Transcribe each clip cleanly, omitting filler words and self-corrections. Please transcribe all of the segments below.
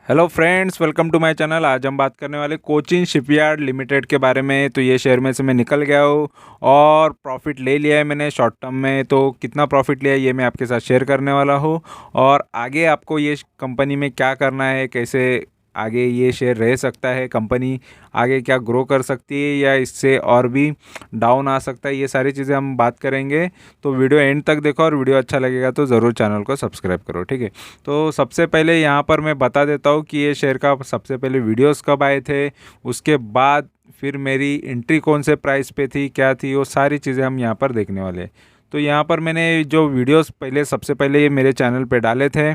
Hello friends, welcome to my channel. आज हम बात करने वाले कोचिन शिपयार्ड लिमिटेड के बारे में। तो ये शेयर में से मैं निकल गया हूँ और प्रॉफिट ले लिया है मैंने शॉर्ट टर्म में। तो कितना प्रॉफिट लिया है ये मैं आपके साथ शेयर करने वाला हूँ। और आगे आपको ये कंपनी में क्या करना है, कैसे आगे ये शेयर रह सकता है, कंपनी आगे क्या ग्रो कर सकती है या इससे और भी डाउन आ सकता है, ये सारी चीज़ें हम बात करेंगे। तो वीडियो एंड तक देखो और वीडियो अच्छा लगेगा तो ज़रूर चैनल को सब्सक्राइब करो, ठीक है। तो सबसे पहले यहाँ पर मैं बता देता हूँ कि ये शेयर का सबसे पहले वीडियोस कब आए थे, उसके बाद फिर मेरी एंट्री कौन से प्राइस पे थी, क्या थी, वो सारी चीज़ें हम यहाँ पर देखने वाले हैं। तो यहाँ पर मैंने जो वीडियोस पहले सबसे पहले ये मेरे चैनल पे डाले थे,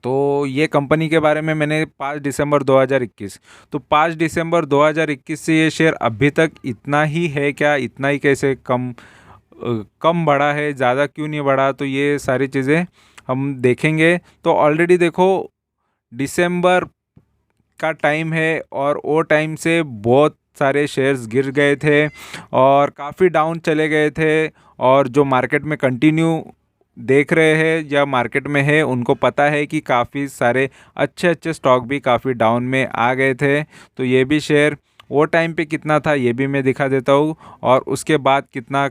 तो ये कंपनी के बारे में मैंने 5 दिसंबर 2021, तो 5 दिसंबर 2021 से ये शेयर अभी तक इतना ही है क्या, इतना ही कैसे कम बढ़ा है, ज़्यादा क्यों नहीं बढ़ा, तो ये सारी चीज़ें हम देखेंगे। तो ऑलरेडी देखो दिसंबर का टाइम है और वो टाइम से बहुत सारे शेयर्स गिर गए थे और काफ़ी डाउन चले गए थे। और जो मार्केट में कंटिन्यू देख रहे हैं या मार्केट में है उनको पता है कि काफ़ी सारे अच्छे अच्छे स्टॉक भी काफ़ी डाउन में आ गए थे। तो ये भी शेयर वो टाइम पे कितना था ये भी मैं दिखा देता हूँ और उसके बाद कितना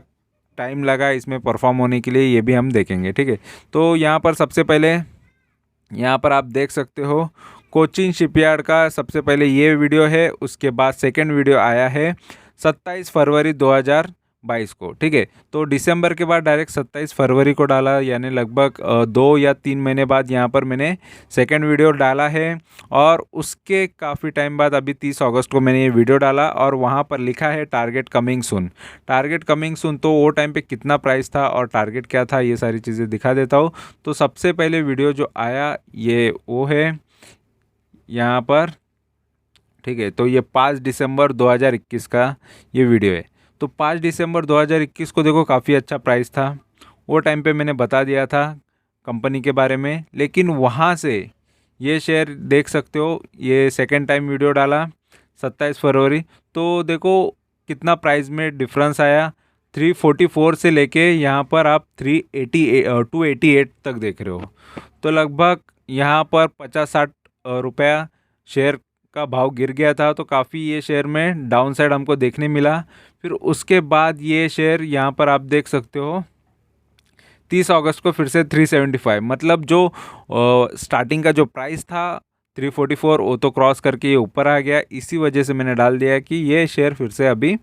टाइम लगा इसमें परफॉर्म होने के लिए ये भी हम देखेंगे, ठीक है। तो यहाँ पर सबसे पहले यहाँ पर आप देख सकते हो कोचिन शिपयार्ड का सबसे पहले ये वीडियो है, उसके बाद सेकंड वीडियो आया है 27 फरवरी 2022 को, ठीक है। तो दिसंबर के बाद डायरेक्ट 27 फरवरी को डाला, यानी लगभग 2 या 3 महीने बाद यहाँ पर मैंने सेकंड वीडियो डाला है। और उसके काफ़ी टाइम बाद अभी 30 अगस्त को मैंने ये वीडियो डाला और वहाँ पर लिखा है target coming soon. Target coming soon, तो वो टाइम पे कितना प्राइस था और टारगेट क्या था ये सारी चीज़ें दिखा देता हूँ। तो सबसे पहले वीडियो जो आया ये वो है यहाँ पर, ठीक है। तो ये 5 दिसंबर 2021 का ये वीडियो है। तो 5 दिसंबर 2021 को देखो काफ़ी अच्छा प्राइस था, वो टाइम पे मैंने बता दिया था कंपनी के बारे में। लेकिन वहाँ से ये शेयर देख सकते हो, ये सेकंड टाइम वीडियो डाला 27 फरवरी, तो देखो कितना प्राइस में डिफरेंस आया। 344 से लेके यहाँ पर आप 288 तक देख रहे हो। तो लगभग यहाँ पर 50-60 रुपया शेयर का भाव गिर गया था। तो काफ़ी ये शेयर में डाउन साइड हमको देखने मिला। फिर उसके बाद ये शेयर यहाँ पर आप देख सकते हो 30 अगस्त को फिर से 375, मतलब जो स्टार्टिंग का जो प्राइस था 344 वो तो क्रॉस करके ये ऊपर आ गया। इसी वजह से मैंने डाल दिया कि ये शेयर फिर से अभी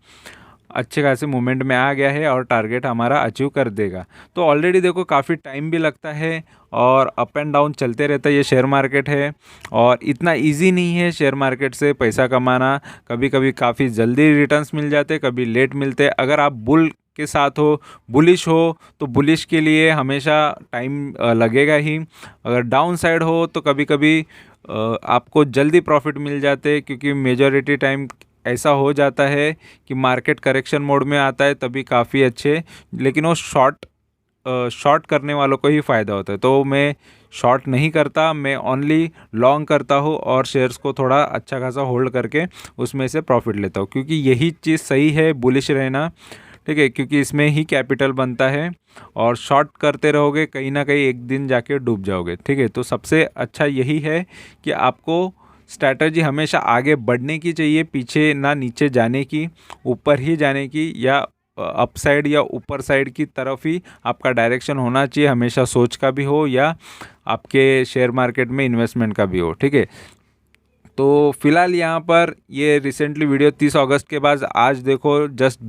अच्छे खासे मूवमेंट में आ गया है और टारगेट हमारा अचीव कर देगा। तो ऑलरेडी देखो काफ़ी टाइम भी लगता है और अप एंड डाउन चलते रहता है, ये शेयर मार्केट है। और इतना इजी नहीं है शेयर मार्केट से पैसा कमाना, कभी कभी काफ़ी जल्दी रिटर्न्स मिल जाते, कभी लेट मिलते। अगर आप बुल के साथ हो, बुलिश हो, तो बुलिश के लिए हमेशा टाइम लगेगा ही। अगर डाउन साइड हो तो कभी कभी आपको जल्दी प्रॉफिट मिल जाते, क्योंकि मेजॉरिटी टाइम ऐसा हो जाता है कि मार्केट करेक्शन मोड में आता है तभी काफ़ी अच्छे, लेकिन वो शॉर्ट करने वालों को ही फ़ायदा होता है। तो मैं शॉर्ट नहीं करता, मैं ओनली लॉन्ग करता हूँ और शेयर्स को थोड़ा अच्छा खासा होल्ड करके उसमें से प्रॉफिट लेता हूँ, क्योंकि यही चीज़ सही है, बुलिश रहना, ठीक है। क्योंकि इसमें ही कैपिटल बनता है और शॉर्ट करते रहोगे कहीं ना कहीं एक दिन जाके डूब जाओगे, ठीक है। तो सबसे अच्छा यही है कि आपको स्ट्रैटेजी हमेशा आगे बढ़ने की चाहिए, पीछे ना नीचे जाने की, ऊपर ही जाने की, या अप साइड या ऊपर साइड की तरफ ही आपका डायरेक्शन होना चाहिए। हमेशा सोच का भी हो या आपके शेयर मार्केट में इन्वेस्टमेंट का भी हो, ठीक है। तो फिलहाल यहाँ पर ये रिसेंटली वीडियो 30 अगस्त के बाद आज देखो जस्ट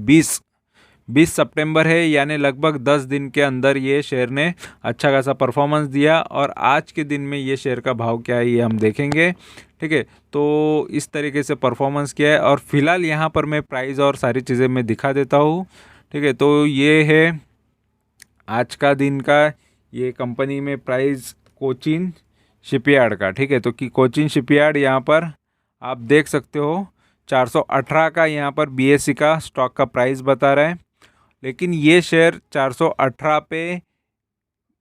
20 सितंबर है, यानी लगभग 10 दिन के अंदर ये शेयर ने अच्छा खासा परफॉर्मेंस दिया। और आज के दिन में ये शेयर का भाव क्या है ये हम देखेंगे, ठीक है। तो इस तरीके से परफॉर्मेंस किया है और फिलहाल यहाँ पर मैं प्राइस और सारी चीज़ें मैं दिखा देता हूँ, ठीक है। तो ये है आज का दिन का ये कंपनी में प्राइस कोचिन शिपयार्ड का, ठीक है। तो कि कोचिन शिपयार्ड यहाँ पर आप देख सकते हो 418 का यहाँ पर बीएससी का स्टॉक का प्राइस बता रहा है। लेकिन ये शेयर 418 पे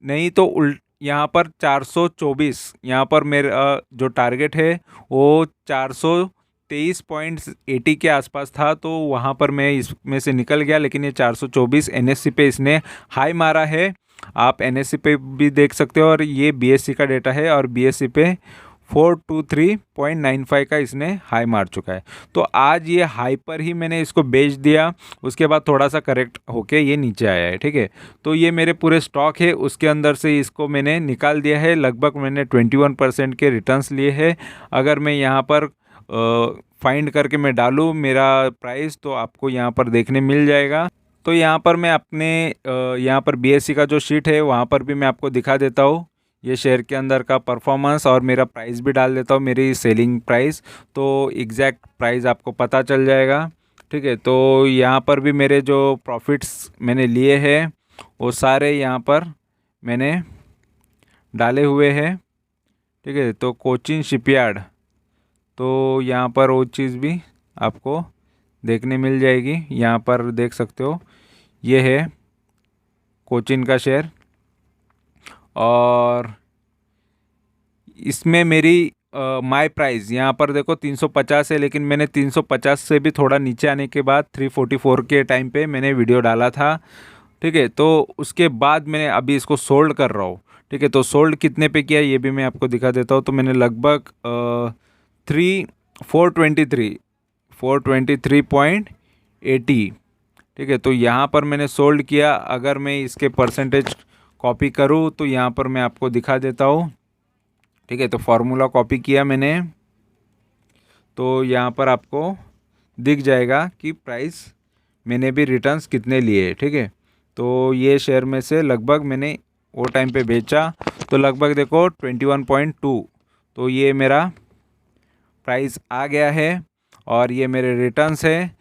नहीं तो यहाँ पर 424, यहाँ पर मेरा जो टारगेट है वो 423.80 के आसपास था। तो वहाँ पर मैं इसमें से निकल गया, लेकिन ये 424 एनएससी पे इसने हाई मारा है। आप एनएससी पे भी देख सकते हो और ये बीएससी का डेटा है और बीएससी पे 423.95 का इसने हाई मार चुका है। तो आज ये हाई पर ही मैंने इसको बेच दिया, उसके बाद थोड़ा सा करेक्ट होके ये नीचे आया है, ठीक है। तो ये मेरे पूरे स्टॉक है, उसके अंदर से इसको मैंने निकाल दिया है। लगभग मैंने 21% के रिटर्न्स लिए हैं। अगर मैं यहाँ पर फाइंड करके मैं डालूँ मेरा प्राइस, तो आपको यहाँ पर देखने मिल जाएगा। तो यहाँ पर मैं अपने यहाँ पर BSE का जो शीट है वहाँ पर भी मैं आपको दिखा देता हूँ ये शेयर के अंदर का परफॉर्मेंस, और मेरा प्राइस भी डाल देता हूँ, मेरी सेलिंग प्राइस, तो एग्जैक्ट प्राइस आपको पता चल जाएगा, ठीक है। तो यहाँ पर भी मेरे जो प्रॉफिट्स मैंने लिए हैं वो सारे यहाँ पर मैंने डाले हुए हैं, ठीक है। तो कोचिन शिपयार्ड, तो यहाँ पर वो चीज़ भी आपको देखने मिल जाएगी। यहाँ पर देख सकते हो ये है कोचिन का शेयर, और इसमें मेरी माय प्राइस यहाँ पर देखो 350 है, लेकिन मैंने 350 से भी थोड़ा नीचे आने के बाद 344 के टाइम पे मैंने वीडियो डाला था, ठीक है। तो उसके बाद मैंने अभी इसको सोल्ड कर रहा हूँ, ठीक है। तो सोल्ड कितने पे किया ये भी मैं आपको दिखा देता हूँ। तो मैंने लगभग 423.80, ठीक है। तो यहाँ पर मैंने सोल्ड किया। अगर मैं इसके परसेंटेज कॉपी करूँ तो यहाँ पर मैं आपको दिखा देता हूँ, ठीक है। तो फार्मूला कॉपी किया मैंने, तो यहाँ पर आपको दिख जाएगा कि प्राइस मैंने भी रिटर्न्स कितने लिए, ठीक है। तो ये शेयर में से लगभग मैंने वो टाइम पे बेचा तो लगभग देखो 21.2, तो ये मेरा प्राइस आ गया है और ये मेरे रिटर्न्स है।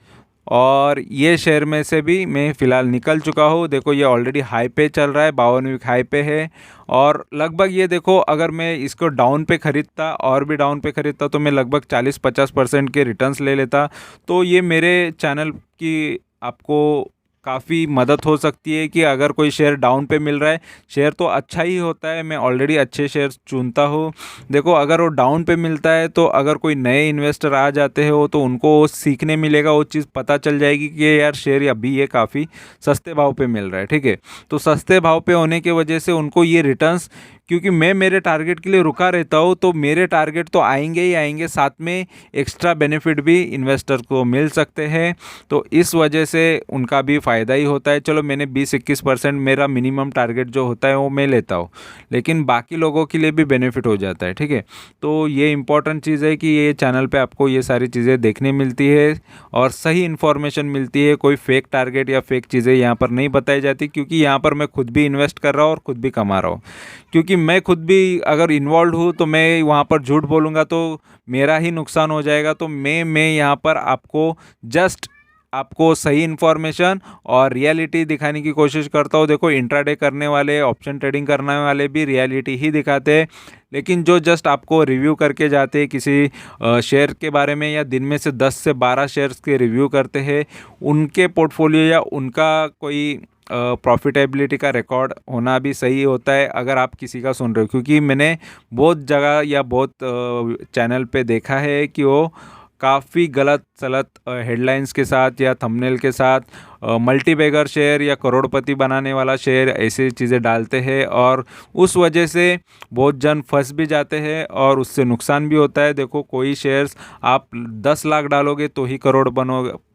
और ये शेयर में से भी मैं फ़िलहाल निकल चुका हूँ। देखो ये ऑलरेडी हाई पे चल रहा है, 52 वीक हाई पे है। और लगभग ये देखो अगर मैं इसको डाउन पे ख़रीदता और भी डाउन पे ख़रीदता तो मैं लगभग 40-50% के रिटर्न्स ले लेता। तो ये मेरे चैनल की आपको काफ़ी मदद हो सकती है कि अगर कोई शेयर डाउन पे मिल रहा है, शेयर तो अच्छा ही होता है, मैं ऑलरेडी अच्छे शेयर चुनता हूँ। देखो अगर वो डाउन पे मिलता है तो अगर कोई नए इन्वेस्टर आ जाते हो तो उनको सीखने मिलेगा, वो चीज़ पता चल जाएगी कि यार शेयर अभी ये काफ़ी सस्ते भाव पे मिल रहा है, ठीक है। तो सस्ते भाव पे होने की वजह से उनको ये रिटर्न्स, क्योंकि मैं मेरे टारगेट के लिए रुका रहता हूँ तो मेरे टारगेट तो आएंगे ही आएंगे, साथ में एक्स्ट्रा बेनिफिट भी इन्वेस्टर को मिल सकते हैं। तो इस वजह से उनका भी फ़ायदा ही होता है। चलो मैंने 20-21% मेरा मिनिमम टारगेट जो होता है वो मैं लेता हूँ, लेकिन बाकी लोगों के लिए भी बेनिफिट हो जाता है, ठीक है। तो ये इंपॉर्टेंट चीज़ है कि ये चैनल पे आपको ये सारी चीज़ें देखने मिलती है और सही इन्फॉर्मेशन मिलती है। कोई फेक टारगेट या फेक चीज़ें यहाँ पर नहीं बताई जाती, क्योंकि यहाँ पर मैं खुद भी इन्वेस्ट कर रहा हूँ और खुद भी कमा रहा हूँ। क्योंकि मैं खुद भी अगर इन्वॉल्व हूँ तो मैं वहाँ पर झूठ बोलूँगा तो मेरा ही नुकसान हो जाएगा। तो मैं यहाँ पर आपको सही इन्फॉर्मेशन और रियलिटी दिखाने की कोशिश करता हूँ। देखो इंट्राडे करने वाले, ऑप्शन ट्रेडिंग करने वाले भी रियलिटी ही दिखाते हैं, लेकिन जो जस्ट आपको रिव्यू करके जाते हैं किसी शेयर के बारे में, या दिन में से 10 से 12 शेयर्स के रिव्यू करते हैं, उनके पोर्टफोलियो या उनका कोई प्रॉफिटेबिलिटी का रिकॉर्ड होना भी सही होता है अगर आप किसी का सुन रहे हो। क्योंकि मैंने बहुत जगह या बहुत चैनल पे देखा है कि वो काफ़ी गलत सलत हेडलाइंस के साथ या थंबनेल के साथ मल्टीबैगर शेयर या करोड़पति बनाने वाला शेयर ऐसी चीज़ें डालते हैं, और उस वजह से बहुत जन फंस भी जाते हैं और उससे नुकसान भी होता है। देखो कोई शेयर्स आप 10 लाख डालोगे तो ही करोड़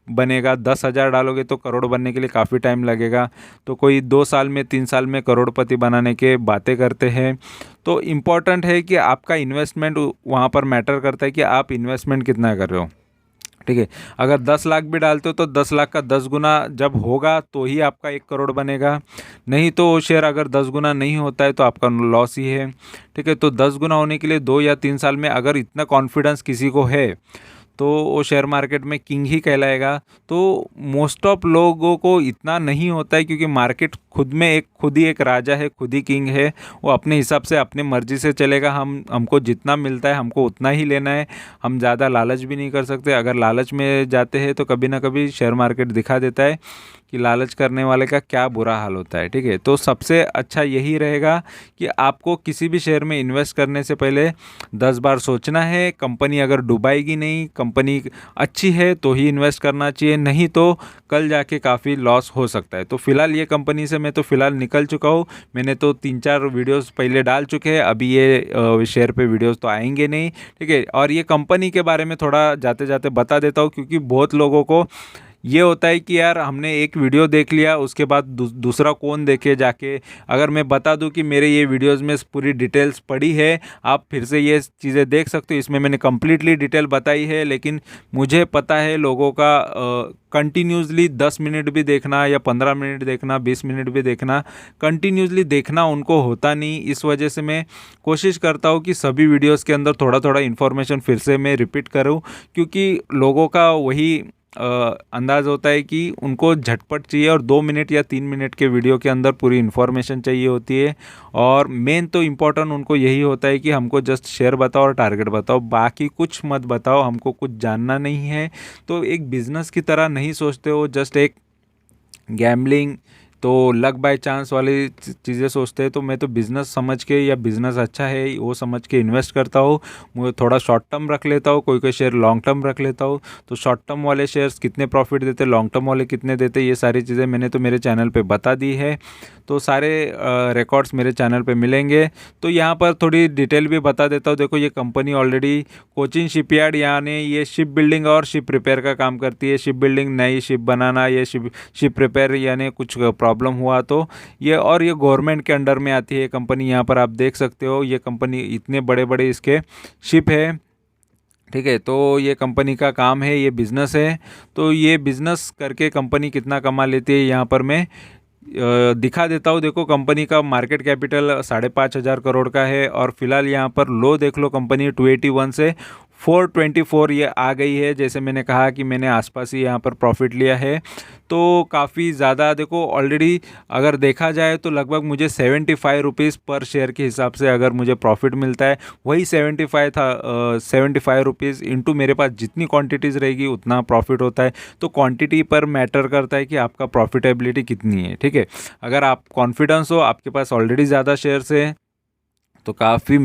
बनेगा, 10,000 डालोगे तो करोड़ बनने के लिए काफ़ी टाइम लगेगा। तो कोई 2 साल में 3 साल में करोड़पति बनाने के बातें करते हैं। तो इम्पॉर्टेंट है कि आपका इन्वेस्टमेंट वहाँ पर मैटर करता है कि आप इन्वेस्टमेंट कितना कर रहे हो, ठीक है। अगर 10 लाख भी डालते हो तो 10 लाख का 10 गुना जब होगा तो ही आपका 1 करोड़ बनेगा, नहीं तो वो शेयर अगर 10 गुना नहीं होता है तो आपका लॉस ही है, ठीक है। तो 10 गुना होने के लिए 2 या 3 साल में अगर इतना कॉन्फिडेंस किसी को है तो वो शेयर मार्केट में किंग ही कहलाएगा। तो मोस्ट ऑफ लोगों को इतना नहीं होता है, क्योंकि मार्केट खुद ही एक राजा है, खुद ही किंग है। वो अपने हिसाब से अपने मर्जी से चलेगा। हमको जितना मिलता है हमको उतना ही लेना है, हम ज़्यादा लालच भी नहीं कर सकते। अगर लालच में जाते हैं तो कभी ना कभी शेयर मार्केट दिखा देता है कि लालच करने वाले का क्या बुरा हाल होता है, ठीक है। तो सबसे अच्छा यही रहेगा कि आपको किसी भी शेयर में इन्वेस्ट करने से पहले 10 बार सोचना है। कंपनी अगर डूबाएगी नहीं, कंपनी अच्छी है तो ही इन्वेस्ट करना चाहिए, नहीं तो कल जाके काफ़ी लॉस हो सकता है। तो फिलहाल ये कंपनी से मैं तो फ़िलहाल निकल चुका हूँ। मैंने तो 3-4 वीडियोस पहले डाल चुके हैं, अभी ये शेयर पे वीडियोस तो आएंगे नहीं, ठीक है। और ये कंपनी के बारे में थोड़ा जाते जाते बता देता हूँ, क्योंकि बहुत लोगों को ये होता है कि यार हमने एक वीडियो देख लिया, उसके बाद दूसरा कौन देखे जाके। अगर मैं बता दूं कि मेरे ये वीडियोस में पूरी डिटेल्स पड़ी है, आप फिर से ये चीज़ें देख सकते हो, इसमें मैंने कम्प्लीटली डिटेल बताई है। लेकिन मुझे पता है लोगों का कंटिन्यूसली 10 मिनट भी देखना या 15 मिनट देखना, 20 मिनट भी देखना, कंटिन्यूसली देखना उनको होता नहीं। इस वजह से मैं कोशिश करता हूँ कि सभी वीडियोस के अंदर थोड़ा थोड़ा इन्फॉर्मेशन फिर से मैं रिपीट करूँ, क्योंकि लोगों का वही अंदाज़ होता है कि उनको झटपट चाहिए और 2 मिनट या 3 मिनट के वीडियो के अंदर पूरी इन्फॉर्मेशन चाहिए होती है। और मेन तो इम्पोर्टेंट उनको यही होता है कि हमको जस्ट शेयर बताओ और टारगेट बताओ, बाकी कुछ मत बताओ, हमको कुछ जानना नहीं है। तो एक बिज़नेस की तरह नहीं सोचते हो, जस्ट एक गैम्बलिंग, तो लक बाय चांस वाली चीज़ें सोचते हैं। तो मैं तो बिज़नेस समझ के या बिज़नेस अच्छा है वो समझ के इन्वेस्ट करता हूँ। मुझे थोड़ा शॉर्ट टर्म रख लेता हूँ, कोई कोई शेयर लॉन्ग टर्म रख लेता हूँ। तो शॉर्ट टर्म वाले शेयर्स कितने प्रॉफिट देते, लॉन्ग टर्म वाले कितने देते, ये सारी चीज़ें मैंने तो मेरे चैनल पे बता दी है। तो सारे रिकॉर्ड्स मेरे चैनल पे मिलेंगे। तो यहाँ पर थोड़ी डिटेल भी बता देता हूँ। देखो ये कंपनी ऑलरेडी कोचिन शिपयार्ड, यानी ये शिप बिल्डिंग और शिप रिपेयर का काम करती है। शिप बिल्डिंग, नई शिप बनाना, ये शिप रिपेयर यानी कुछ प्रॉब्लम हुआ तो ये, और ये गवर्नमेंट के अंडर में आती है कंपनी। यहाँ पर आप देख सकते हो ये कंपनी, इतने बड़े बड़े इसके शिप है, ठीक है। तो ये कंपनी का काम है, ये बिज़नेस है। तो ये बिज़नेस करके कंपनी कितना कमा लेती है यहाँ पर मैं दिखा देता हूँ। देखो कंपनी का मार्केट कैपिटल 5,500 करोड़ का है, और फिलहाल यहाँ पर लो देख लो, कंपनी 281 से 424 ये आ गई है। जैसे मैंने कहा कि मैंने आसपास ही यहाँ पर प्रॉफिट लिया है, तो काफ़ी ज़्यादा देखो ऑलरेडी अगर देखा जाए तो लगभग मुझे 75 रुपीज़ पर शेयर के हिसाब से अगर मुझे प्रॉफिट मिलता है, वही 75 था, 75 रुपीज़ इंटू मेरे पास जितनी क्वांटिटीज़ रहेगी उतना प्रॉफिट होता है। तो क्वांटिटी पर मैटर करता है कि आपका प्रॉफिटेबिलिटी कितनी है, ठीक है। अगर आप कॉन्फिडेंस हो, आपके पास ऑलरेडी ज़्यादा शेयर्स है, तो काफ़ी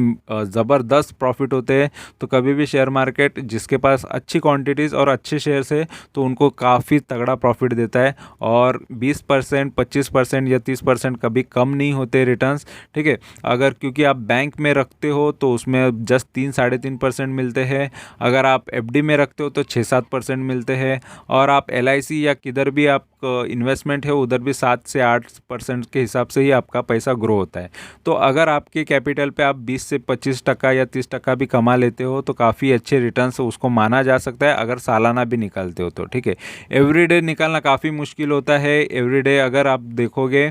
ज़बरदस्त प्रॉफिट होते हैं। तो कभी भी शेयर मार्केट जिसके पास अच्छी क्वांटिटीज़ और अच्छे शेयर्स है तो उनको काफ़ी तगड़ा प्रॉफिट देता है, और 20%, 25% या 30% कभी कम नहीं होते रिटर्न्स, ठीक है। अगर क्योंकि आप बैंक में रखते हो तो उसमें जस्ट 3-3.5% मिलते हैं, अगर आप एफडी में रखते हो तो 6-7% मिलते हैं, और आप एलआईसी या किधर भी आप इन्वेस्टमेंट है उधर भी 7 से 8% के हिसाब से ही आपका पैसा ग्रो होता है। तो अगर आपके कैपिटल पे आप 20 से 25% या 30% भी कमा लेते हो तो काफ़ी अच्छे रिटर्न्स उसको माना जा सकता है, अगर सालाना भी निकालते हो तो, ठीक है। एवरीडे निकालना काफ़ी मुश्किल होता है। एवरीडे अगर आप देखोगे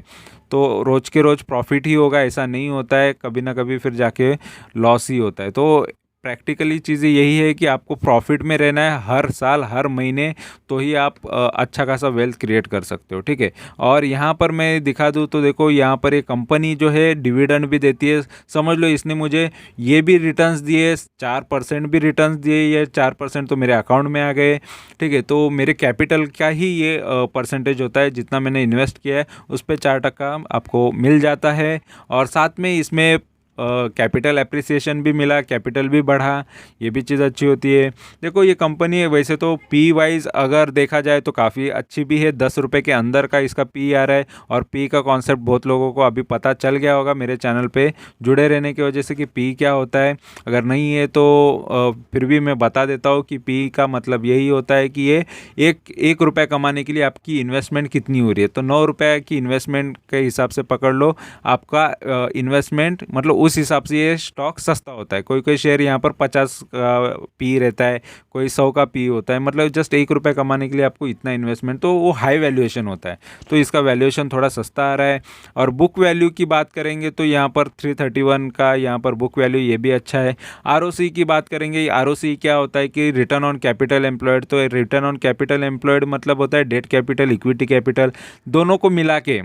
तो रोज़ के रोज़ प्रॉफिट ही होगा ऐसा नहीं होता है, कभी ना कभी फिर जाके लॉस ही होता है। तो प्रैक्टिकली चीज़ें यही है कि आपको प्रॉफिट में रहना है हर साल, हर महीने, तो ही आप अच्छा खासा वेल्थ क्रिएट कर सकते हो, ठीक है। और यहाँ पर मैं दिखा दूँ तो देखो यहाँ पर एक कंपनी जो है डिविडेंड भी देती है। समझ लो इसने मुझे ये भी रिटर्न्स दिए, 4% भी रिटर्न्स दिए, ये 4% तो मेरे अकाउंट में आ गए, ठीक है। तो मेरे कैपिटल का ही ये परसेंटेज होता है, जितना मैंने इन्वेस्ट किया है उस पर 4% आपको मिल जाता है। और साथ में इसमें कैपिटल एप्रिसिएशन भी मिला, कैपिटल भी बढ़ा, ये भी चीज़ अच्छी होती है। देखो ये कंपनी है, वैसे तो पी वाइज अगर देखा जाए तो काफ़ी अच्छी भी है, 10 रुपये के अंदर का इसका पी आ रहा है। और पी का कॉन्सेप्ट बहुत लोगों को अभी पता चल गया होगा मेरे चैनल पे जुड़े रहने की वजह से कि पी क्या होता है। अगर नहीं है तो फिर भी मैं बता देता हूँ कि पी का मतलब यही होता है कि ये एक रुपये कमाने के लिए आपकी इन्वेस्टमेंट कितनी हो रही है। तो 9 रुपये की इन्वेस्टमेंट के हिसाब से पकड़ लो, आपका इन्वेस्टमेंट मतलब उस हिसाब से ये स्टॉक सस्ता होता है। कोई कोई शेयर यहाँ पर 50 का पी रहता है, कोई 100 का पी होता है, मतलब जस्ट 1 रुपये कमाने के लिए आपको इतना इन्वेस्टमेंट, तो वो हाई वैल्यूएशन होता है। तो इसका वैल्यूएशन थोड़ा सस्ता आ रहा है। और बुक वैल्यू की बात करेंगे तो यहाँ पर 331 का यहाँ पर बुक वैल्यू, ये भी अच्छा है। आरओसी की बात करेंगे, आरओसी क्या होता है कि रिटर्न ऑन कैपिटल एम्प्लॉयड। तो रिटर्न ऑन कैपिटल एम्प्लॉयड मतलब होता है डेट कैपिटल, इक्विटी कैपिटल, दोनों को मिला के,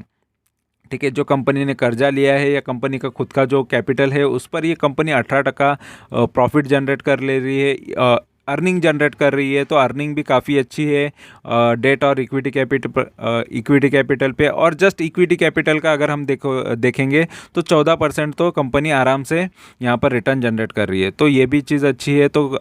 ठीक है। जो कंपनी ने कर्जा लिया है या कंपनी का खुद का जो कैपिटल है उस पर ये कंपनी 18% प्रॉफिट जनरेट कर ले रही है। अर्निंग जनरेट कर रही है, तो अर्निंग भी काफ़ी अच्छी है डेट और इक्विटी कैपिटल पे। और जस्ट इक्विटी कैपिटल का अगर हम देखेंगे तो 14% तो कंपनी आराम से यहाँ पर रिटर्न जनरेट कर रही है, तो ये भी चीज़ अच्छी है। तो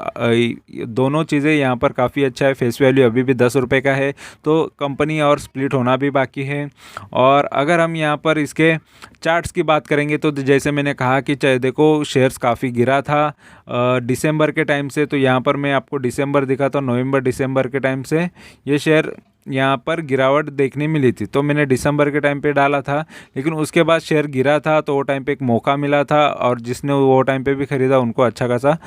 दोनों चीज़ें यहाँ पर काफ़ी अच्छा है। फेस वैल्यू अभी भी 10 रुपये का है, तो कंपनी और स्प्लिट होना भी बाकी है। और अगर हम यहाँ पर इसके चार्ट्स की बात करेंगे तो जैसे मैंने कहा कि देखो शेयर्स काफ़ी गिरा था दिसंबर के टाइम से। तो यहाँ पर मैं आपको दिसंबर दिखा था, नवंबर दिसंबर के टाइम से ये शेयर यहाँ पर गिरावट देखने मिली थी, तो मैंने दिसंबर के टाइम पे डाला था। लेकिन उसके बाद शेयर गिरा था, तो वो टाइम पे एक मौका मिला था, और जिसने वो टाइम पे भी ख़रीदा उनको अच्छा खासा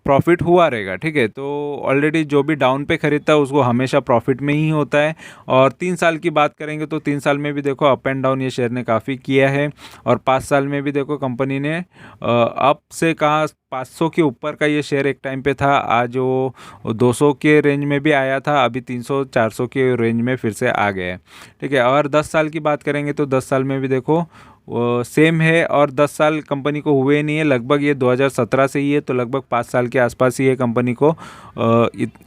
प्रॉफिट हुआ रहेगा। ठीक है, तो ऑलरेडी जो भी डाउन पे खरीदता है उसको हमेशा प्रॉफिट में ही होता है। और 3 साल की बात करेंगे तो 3 साल में भी देखो अप एंड डाउन ये शेयर ने काफ़ी किया है। और 5 साल में भी देखो कंपनी ने अप से कहा 500 के ऊपर का ये शेयर एक टाइम पे था, आज वो 200 के रेंज में भी आया था, अभी 300-400 के रेंज में फिर से आ गया है। ठीक है, और 10 साल की बात करेंगे तो 10 साल में भी देखो सेम है। और 10 साल कंपनी को हुए नहीं है, लगभग ये 2017 से ही है, तो लगभग 5 साल के आसपास ही ये कंपनी को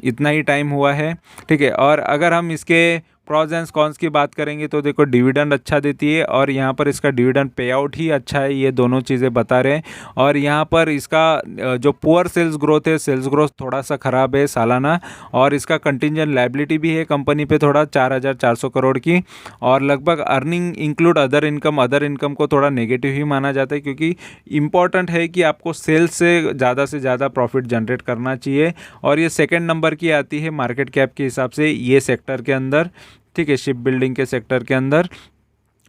इतना ही टाइम हुआ है। ठीक है, और अगर हम इसके प्रॉज एंड कॉन्स की बात करेंगे तो देखो डिविडेंड अच्छा देती है, और यहाँ पर इसका डिविडेंड पे आउट ही अच्छा है, ये दोनों चीज़ें बता रहे हैं। और यहाँ पर इसका जो पुअर सेल्स ग्रोथ है, सेल्स ग्रोथ थोड़ा सा ख़राब है सालाना। और इसका कंटिंजेंट लायबिलिटी भी है कंपनी पे थोड़ा 4,400 करोड़ की। और लगभग अर्निंग इंक्लूड अदर इनकम को थोड़ा नेगेटिव ही माना जाता है, क्योंकि इम्पॉर्टेंट है कि आपको सेल्स से ज़्यादा प्रॉफिट जनरेट करना चाहिए। और ये सेकेंड नंबर की आती है मार्केट कैप के हिसाब से ये सेक्टर के अंदर। ठीक है, शिप बिल्डिंग के सेक्टर के अंदर।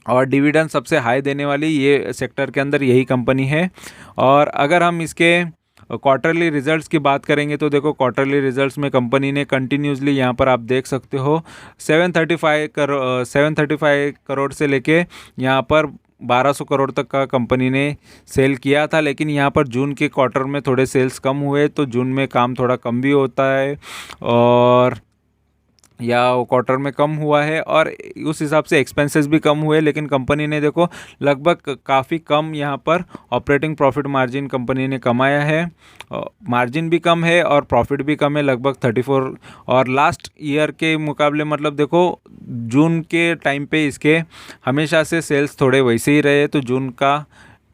और डिविडेंड सबसे हाई देने वाली ये सेक्टर के अंदर यही कंपनी है। और अगर हम इसके क्वार्टरली रिजल्ट्स की बात करेंगे तो देखो क्वार्टरली रिजल्ट्स में कंपनी ने कंटिन्यूसली यहाँ पर आप देख सकते हो 735 करोड़ से लेके यहाँ पर 1200 करोड़ तक का कंपनी ने सेल किया था। लेकिन यहाँ पर जून के क्वार्टर में थोड़े सेल्स कम हुए, तो जून में काम थोड़ा कम भी होता है, और या क्वार्टर में कम हुआ है, और उस हिसाब से एक्सपेंसेस भी कम हुए। लेकिन कंपनी ने देखो लगभग काफ़ी कम यहाँ पर ऑपरेटिंग प्रॉफिट मार्जिन कंपनी ने कमाया है। मार्जिन भी कम है और प्रॉफिट भी कम है, लगभग 34। और लास्ट ईयर के मुकाबले मतलब देखो जून के टाइम पे इसके हमेशा से सेल्स थोड़े वैसे ही रहे, तो जून का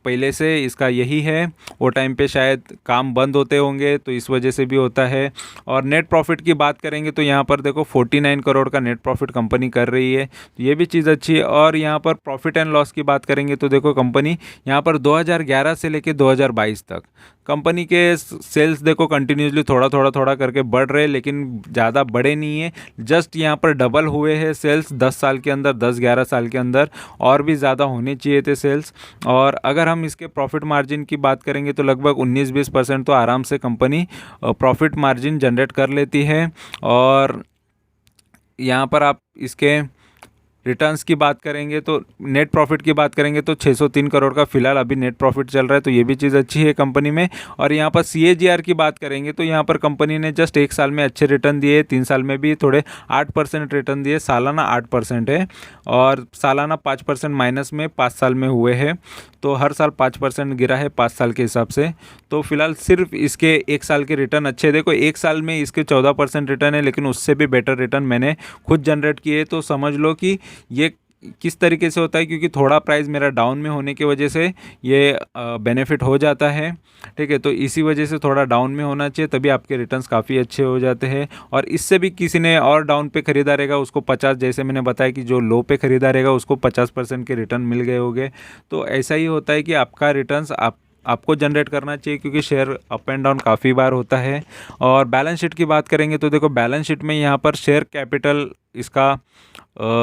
पहले से इसका यही है। वो टाइम पे शायद काम बंद होते होंगे, तो इस वजह से भी होता है। और नेट प्रॉफिट की बात करेंगे तो यहाँ पर देखो 49 करोड़ का नेट प्रॉफिट कंपनी कर रही है, तो ये भी चीज़ अच्छी है। और यहाँ पर प्रॉफिट एंड लॉस की बात करेंगे तो देखो कंपनी यहाँ पर 2011 से लेके 2022 तक कंपनी के सेल्स देखो कंटिन्यूसली थोड़ा करके बढ़ रहे, लेकिन ज़्यादा बढ़े नहीं है। जस्ट यहाँ पर डबल हुए हैं सेल्स 10 साल के अंदर, 10-11 साल के अंदर, और भी ज़्यादा होने चाहिए थे सेल्स। और अगर हम इसके प्रॉफिट मार्जिन की बात करेंगे तो लगभग 19-20% तो आराम से कंपनी प्रॉफिट मार्जिन जनरेट कर लेती है। और यहाँ पर आप इसके रिटर्न्स की बात करेंगे तो नेट प्रॉफिट की बात करेंगे तो 603 करोड़ का फिलहाल अभी नेट प्रॉफिट चल रहा है, तो ये भी चीज़ अच्छी है कंपनी में। और यहाँ पर CAGR की बात करेंगे तो यहाँ पर कंपनी ने जस्ट 1 साल में अच्छे रिटर्न दिए, 3 साल में भी थोड़े 8% रिटर्न दिए, सालाना 8% है, और सालाना 5% माइनस में 5 साल में हुए हैं। तो हर साल 5% गिरा है 5 साल के हिसाब से। तो फिलहाल सिर्फ इसके 1 साल के रिटर्न अच्छे, देखो 1 साल में इसके 14% रिटर्न है, लेकिन उससे भी बेटर रिटर्न मैंने खुद जनरेट किए। तो समझ लो कि ये किस तरीके से होता है, क्योंकि थोड़ा प्राइस मेरा डाउन में होने की वजह से ये बेनिफिट हो जाता है। ठीक है, तो इसी वजह से थोड़ा डाउन में होना चाहिए, तभी आपके रिटर्न्स काफ़ी अच्छे हो जाते हैं। और इससे भी किसी ने और डाउन पे ख़रीदा रहेगा उसको 50, जैसे मैंने बताया कि जो लो पे ख़रीदा रहेगा उसको 50% के रिटर्न मिल गए होंगे। तो ऐसा ही होता है कि आपका रिटर्न्स आपको जनरेट करना चाहिए, क्योंकि शेयर अप एंड डाउन काफ़ी बार होता है। और बैलेंस शीट की बात करेंगे तो देखो बैलेंस शीट में यहाँ पर शेयर कैपिटल इसका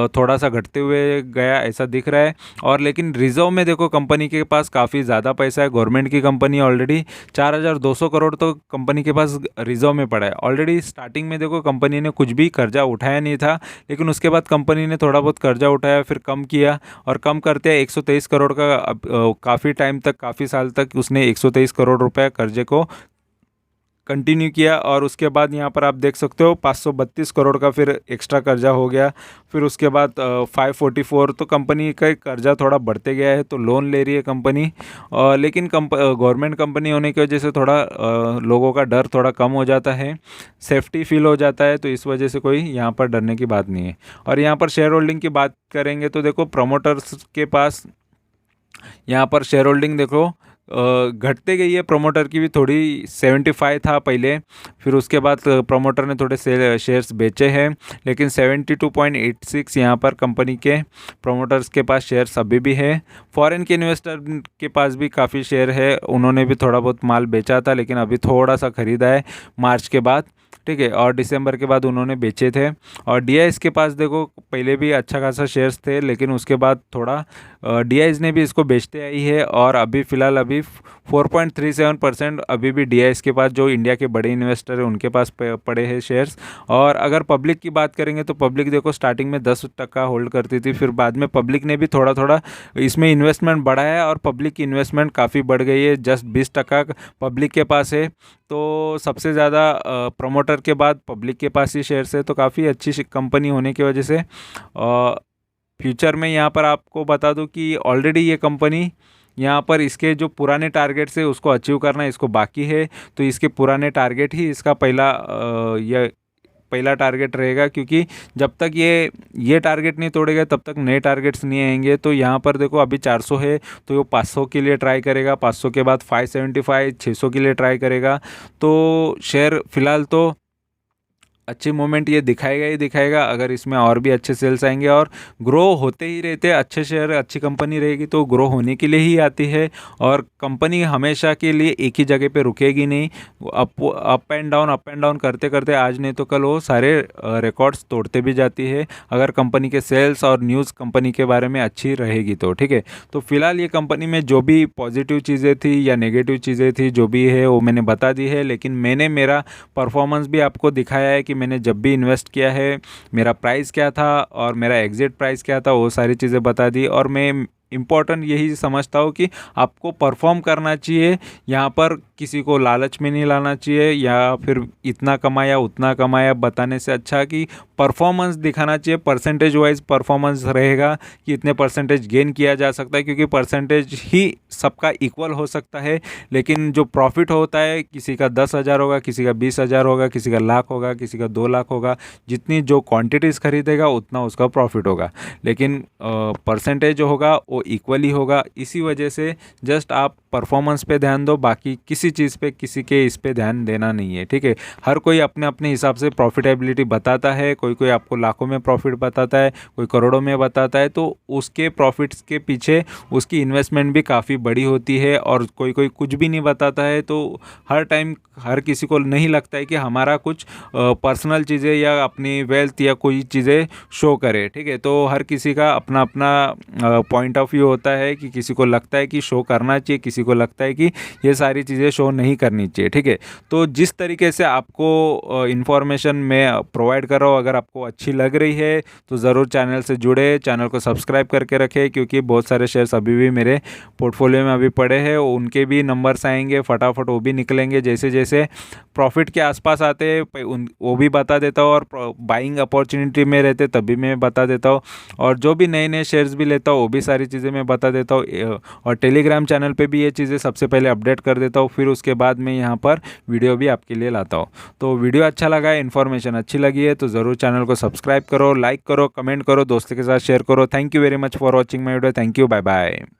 थोड़ा सा घटते हुए गया ऐसा दिख रहा है। और लेकिन रिजर्व में देखो कंपनी के पास काफ़ी ज़्यादा पैसा है, गवर्नमेंट की कंपनी ऑलरेडी 4,200 करोड़ तो कंपनी के पास रिजर्व में पड़ा है ऑलरेडी। स्टार्टिंग में देखो कंपनी ने कुछ भी कर्जा उठाया नहीं था, लेकिन उसके बाद कंपनी ने थोड़ा बहुत कर्जा उठाया, फिर कम किया, और कम करते 123 करोड़ का काफ़ी टाइम तक, काफ़ी साल तक उसने 123 करोड़ रुपये कर्जे को कंटिन्यू किया और उसके बाद यहाँ पर आप देख सकते हो 532 करोड़ का फिर एक्स्ट्रा कर्जा हो गया। फिर उसके बाद 544, तो कंपनी का कर्जा थोड़ा बढ़ते गया है, तो लोन ले रही है कंपनी। लेकिन गवर्नमेंट कंपनी होने की वजह से थोड़ा लोगों का डर थोड़ा कम हो जाता है, सेफ्टी फील हो जाता है, तो इस वजह से कोई यहाँ पर डरने की बात नहीं है। और यहाँ पर शेयर होल्डिंग की बात करेंगे तो देखो प्रमोटर्स के पास यहाँ पर शेयर होल्डिंग देखो घटते गई है। प्रमोटर की भी थोड़ी 75 था पहले, फिर उसके बाद प्रमोटर ने थोड़े शेयर्स बेचे हैं, लेकिन 72.86 यहाँ पर कंपनी के प्रमोटर्स के पास शेयर्स अभी भी है। फॉरेन के इन्वेस्टर के पास भी काफ़ी शेयर है, उन्होंने भी थोड़ा बहुत माल बेचा था, लेकिन अभी थोड़ा सा ख़रीदा है मार्च के बाद, ठीक है, और दिसंबर के बाद उन्होंने बेचे थे। और डीआईएस के पास देखो पहले भी अच्छा खासा शेयर्स थे, लेकिन उसके बाद थोड़ा डीआईएस ने भी इसको बेचते आई है, और अभी फ़िलहाल अभी 4.37% अभी भी डीआईएस के पास, जो इंडिया के बड़े इन्वेस्टर हैं उनके पास पड़े हैं शेयर्स। और अगर पब्लिक की बात करेंगे तो पब्लिक देखो स्टार्टिंग में 10% होल्ड करती थी, फिर बाद में पब्लिक ने भी थोड़ा थोड़ा इसमें इन्वेस्टमेंट बढ़ाया और पब्लिक की इन्वेस्टमेंट काफ़ी बढ़ गई है, जस्ट 20% पब्लिक के पास है। तो सबसे ज़्यादा प्रमोटर के बाद पब्लिक के पास ही शेयर्स है, तो काफ़ी अच्छी कंपनी होने की वजह से फ्यूचर में यहाँ पर आपको बता दूँ कि ऑलरेडी ये कंपनी यहाँ पर इसके जो पुराने टारगेट्स है उसको अचीव करना इसको बाकी है, तो इसके पुराने टारगेट ही इसका पहला टारगेट रहेगा, क्योंकि जब तक ये टारगेट नहीं तोड़ेगा तब तक नए टारगेट्स नहीं आएंगे। तो यहाँ पर देखो अभी 400 है, तो वो 500 के लिए ट्राई करेगा, 500 के बाद 575, 600 के लिए ट्राई करेगा। तो शेयर फिलहाल तो अच्छी मूवमेंट ये दिखाएगा ही दिखाएगा, अगर इसमें और भी अच्छे सेल्स आएंगे, और ग्रो होते ही रहते हैं। अच्छे शेयर अच्छी कंपनी रहेगी तो ग्रो होने के लिए ही आती है, और कंपनी हमेशा के लिए एक ही जगह पे रुकेगी नहीं, अप एंड डाउन करते करते आज नहीं तो कल वो सारे रिकॉर्ड्स तोड़ते भी जाती है, अगर कंपनी के सेल्स और न्यूज़ कंपनी के बारे में अच्छी रहेगी तो, ठीक है। तो फिलहाल ये कंपनी में जो भी पॉजिटिव चीज़ें थी या नेगेटिव चीज़ें थी जो भी है वो मैंने बता दी है, लेकिन मैंने मेरा परफॉर्मेंस भी आपको दिखाया है कि मैंने जब भी इन्वेस्ट किया है मेरा प्राइस क्या था और मेरा एग्जिट प्राइस क्या था, वो सारी चीज़ें बता दी। और मैं इम्पॉर्टेंट यही समझता हूँ कि आपको परफॉर्म करना चाहिए, यहाँ पर किसी को लालच में नहीं लाना चाहिए, या फिर इतना कमाया उतना कमाया बताने से अच्छा कि परफॉर्मेंस दिखाना चाहिए। परसेंटेज वाइज परफॉर्मेंस रहेगा कि इतने परसेंटेज गेन किया जा सकता है, क्योंकि परसेंटेज ही सबका इक्वल हो सकता है, लेकिन जो प्रॉफिट होता है किसी का 10,000 होगा, किसी का 20,000 होगा, किसी का लाख होगा, किसी का 2 लाख होगा, जितनी जो क्वांटिटीज़ खरीदेगा उतना उसका प्रॉफिट होगा, लेकिन परसेंटेज जो होगा वो इक्वली होगा। इसी वजह से जस्ट आप परफॉर्मेंस पे ध्यान दो, बाकी किसी चीज़ पे किसी के इस पे ध्यान देना नहीं है, ठीक है। हर कोई अपने अपने हिसाब से प्रॉफिटेबिलिटी बताता है, कोई आपको लाखों में प्रॉफिट बताता है, कोई करोड़ों में बताता है, तो उसके प्रॉफिट्स के पीछे उसकी इन्वेस्टमेंट भी काफ़ी बड़ी होती है, और कोई कुछ भी नहीं बताता है। तो हर टाइम हर किसी को नहीं लगता है कि हमारा कुछ पर्सनल चीज़ें या अपनी वेल्थ या कोई चीज़ें शो करे, ठीक है। तो हर किसी का अपना अपना पॉइंट ऑफ व्यू होता है कि किसी को लगता है कि शो करना चाहिए, किसी को लगता है कि ये सारी चीज़ें शो नहीं करनी चाहिए, ठीक है। तो जिस तरीके से आपको इन्फॉर्मेशन मैं प्रोवाइड कर रहा हूँ, अगर आपको अच्छी लग रही है तो ज़रूर चैनल से जुड़े, चैनल को सब्सक्राइब करके रखें, क्योंकि बहुत सारे शेयर्स अभी भी मेरे पोर्टफोलियो में अभी पड़े हैं, उनके भी नंबर्स आएंगे फटाफट, वो भी निकलेंगे जैसे जैसे प्रॉफिट के आसपास आते हैं वो भी बता देता हूँ, और बाइंग अपॉर्चुनिटी में रहते तभी मैं बता देता हूँ, और जो भी नए नए शेयर्स भी लेता हूँ वो भी सारी चीज़ें मैं बता देता हूँ। और टेलीग्राम चैनल पे भी ये चीज़ें सबसे पहले अपडेट कर देता हूँ, फिर उसके बाद मैं यहाँ पर वीडियो भी आपके लिए लाता हूँ। तो वीडियो अच्छा लगा है, इन्फॉर्मेशन अच्छी लगी है तो ज़रूर चैनल को सब्सक्राइब करो, लाइक करो, कमेंट करो, दोस्तों के साथ शेयर करो। Thank you very much for watching my video. Thank you, bye bye.